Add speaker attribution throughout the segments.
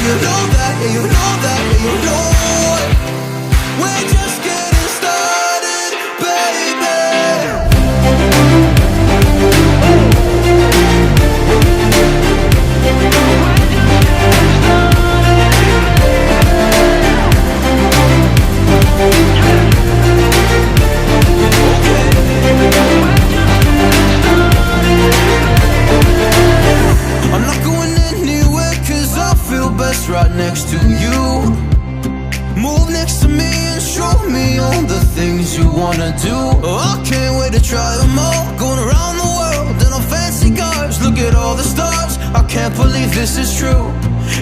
Speaker 1: you know that, yeah, you know that, yeah, you know it. We're just getting started, baby. I'm not going anywhere cause I feel best right next to you. Move next to me and show me all the things you wanna do. Oh, I can't wait to try them all. Going around the world in our fancy cars. Look at all the stars, I can't believe this is true.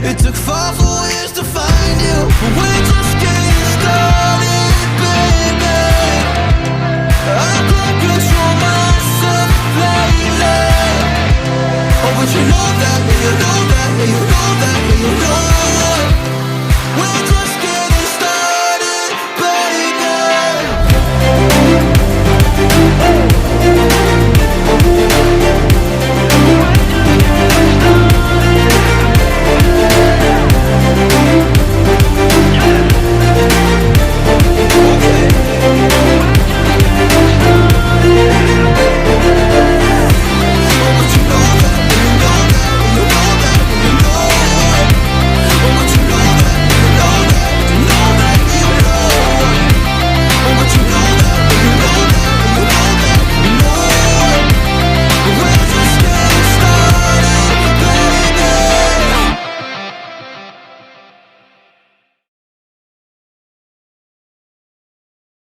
Speaker 1: It took 5 whole years to find you. We're just getting started.